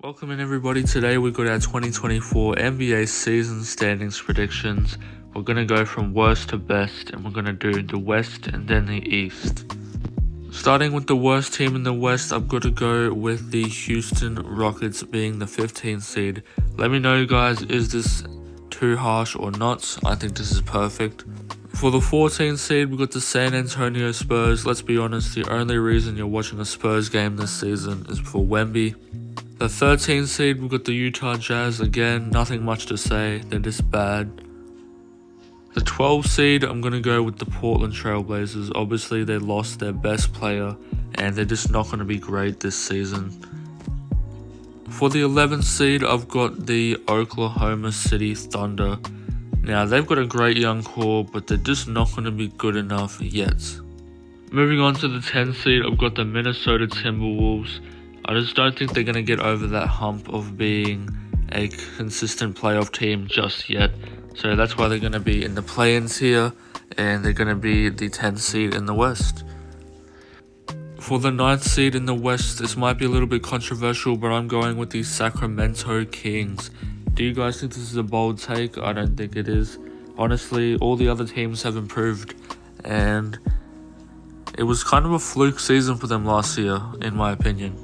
Welcome in everybody. Today we got our 2024 NBA season standings predictions. We're going to go from worst to best and we're going to do the West and then the East. Starting with the worst team in the West, I've got to go with the Houston Rockets being the 15th seed. Let me know guys, is this too harsh or not? I think this is perfect. For the 14th seed, we've got the San Antonio Spurs. Let's be honest, the only reason you're watching a Spurs game this season is for Wemby. The 13th seed, we've got the Utah Jazz. Again, nothing much to say, they're just bad. The 12th seed, I'm going to go with the Portland Trailblazers. Obviously, they lost their best player and they're just not going to be great this season. For the 11th seed, I've got the Oklahoma City Thunder. Now, they've got a great young core, but they're just not going to be good enough yet. Moving on to the 10th seed, I've got the Minnesota Timberwolves. I just don't think they're going to get over that hump of being a consistent playoff team just yet. So that's why they're going to be in the play-ins here, and they're going to be the 10th seed in the West. For the 9th seed in the West, this might be a little bit controversial, but I'm going with the Sacramento Kings. Do you guys think this is a bold take? I don't think it is. Honestly, all the other teams have improved, and it was kind of a fluke season for them last year, in my opinion.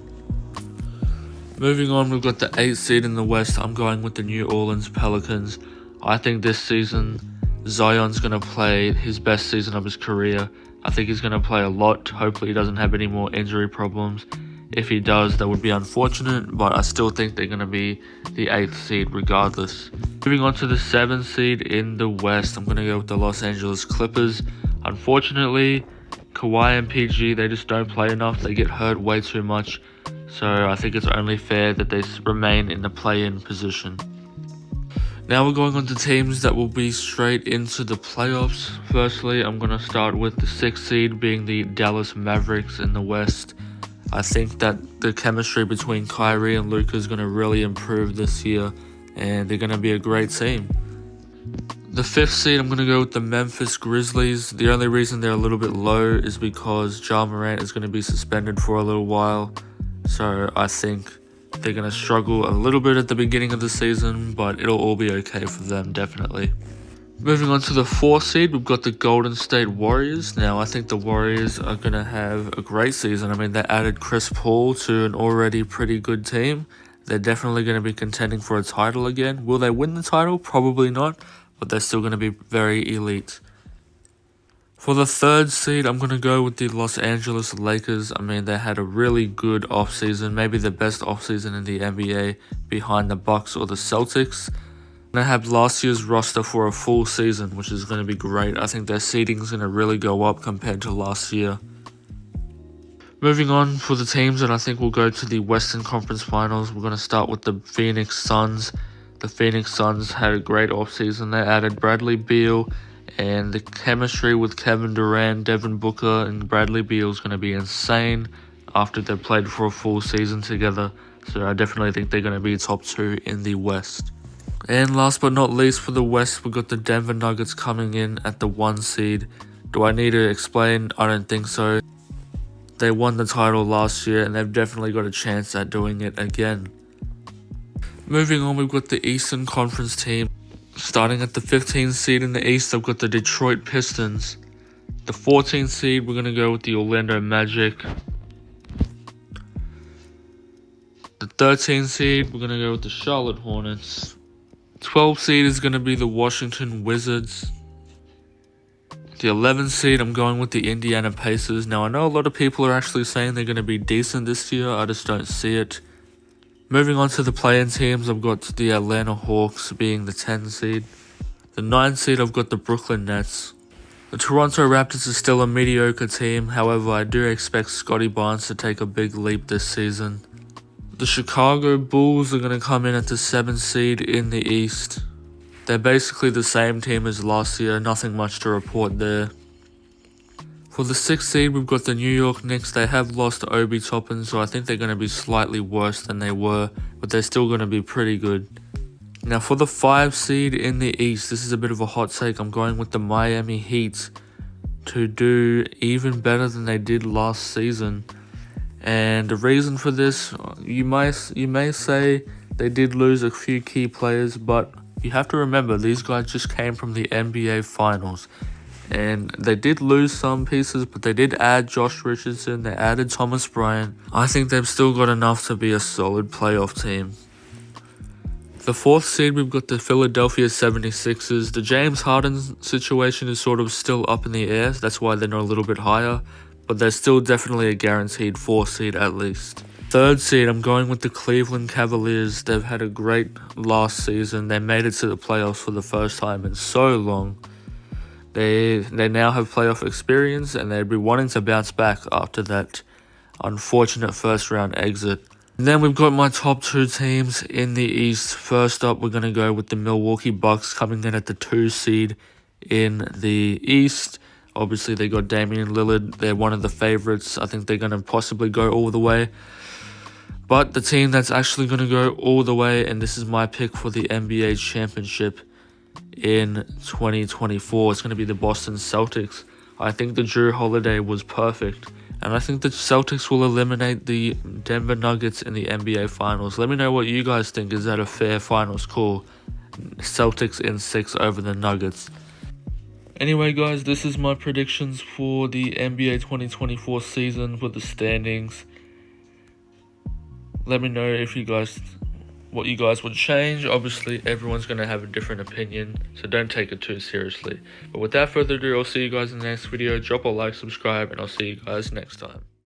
Moving on, we've got the 8th seed in the West. I'm going with the New Orleans Pelicans. I think this season, Zion's going to play his best season of his career. I think he's going to play a lot. Hopefully he doesn't have any more injury problems. If he does, that would be unfortunate, but I still think they're going to be the 8th seed regardless. Moving on to the 7th seed in the West, I'm going to go with the Los Angeles Clippers. Unfortunately, Kawhi and PG, they just don't play enough. They get hurt way too much. So I think it's only fair that they remain in the play-in position. Now we're going on to teams that will be straight into the playoffs. Firstly, I'm going to start with the 6th seed being the Dallas Mavericks in the West. I think that the chemistry between Kyrie and Luka is going to really improve this year, and they're going to be a great team. The 5th seed, I'm going to go with the Memphis Grizzlies. The only reason they're a little bit low is because Ja Morant is going to be suspended for a little while. So I think they're going to struggle a little bit at the beginning of the season, but it'll all be okay for them, definitely. Moving on to the 4th seed, we've got the Golden State Warriors. Now, I think the Warriors are going to have a great season. I mean, they added Chris Paul to an already pretty good team. They're definitely going to be contending for a title again. Will they win the title? Probably not, but they're still going to be very elite. For the 3rd seed, I'm going to go with the Los Angeles Lakers. I mean, they had a really good offseason, maybe the best offseason in the NBA behind the Bucks or the Celtics. They have last year's roster for a full season, which is going to be great. I think their seeding is going to really go up compared to last year. Moving on for the teams that I think will go to the Western Conference Finals, we're going to start with the Phoenix Suns. The Phoenix Suns had a great offseason. They added Bradley Beal, and the chemistry with Kevin Durant, Devin Booker, and Bradley Beal is going to be insane after they've played for a full season together. So I definitely think they're going to be top 2 in the West. And last but not least, for the West, we've got the Denver Nuggets coming in at the 1 seed. Do I need to explain? I don't think so. They won the title last year, and they've definitely got a chance at doing it again. Moving on, we've got the Eastern Conference team. Starting at the 15th seed in the East, I've got the Detroit Pistons. The 14th seed, we're going to go with the Orlando Magic. The 13th seed, we're going to go with the Charlotte Hornets. 12th seed is going to be the Washington Wizards. The 11th seed, I'm going with the Indiana Pacers. Now, I know a lot of people are actually saying they're going to be decent this year. I just don't see it. Moving on to the play-in teams, I've got the Atlanta Hawks being the 10th seed. The 9th seed, I've got the Brooklyn Nets. The Toronto Raptors is still a mediocre team. However, I do expect Scotty Barnes to take a big leap this season. The Chicago Bulls are going to come in at the 7th seed in the East. They're basically the same team as last year, nothing much to report there. For the 6th seed, we've got the New York Knicks. They have lost Obi Toppin, so I think they're going to be slightly worse than they were, but they're still going to be pretty good. Now for the 5 seed in the East, this is a bit of a hot take. I'm going with the Miami Heat to do even better than they did last season. And the reason for this, you may say they did lose a few key players, but you have to remember these guys just came from the NBA Finals. And they did lose some pieces, but they did add Josh Richardson, they added Thomas Bryant. I think they've still got enough to be a solid playoff team. The 4th seed, we've got the Philadelphia 76ers. The James Harden situation is sort of still up in the air, so that's why they're not a little bit higher. But they're still definitely a guaranteed 4th seed at least. 3rd seed, I'm going with the Cleveland Cavaliers. They've had a great last season. They made it to the playoffs for the first time in so long. They now have playoff experience, and they'd be wanting to bounce back after that unfortunate first round exit. And then we've got my top 2 teams in the East. First up, we're going to go with the Milwaukee Bucks coming in at the 2 seed in the East. Obviously, they got Damian Lillard. They're one of the favorites. I think they're going to possibly go all the way. But the team that's actually going to go all the way, and this is my pick for the NBA championship in 2024, it's going to be the Boston Celtics. I think the Jrue Holiday was perfect, and I think the Celtics will eliminate the Denver Nuggets in the NBA Finals. Let me know what you guys think. Is that a fair finals call? Celtics in 6 over the Nuggets. Anyway guys, this is my predictions for the NBA 2024 season with the standings. Let me know if what you guys would change. Obviously, everyone's going to have a different opinion, so don't take it too seriously. But without further ado, I'll see you guys in the next video. Drop a like, subscribe, and I'll see you guys next time.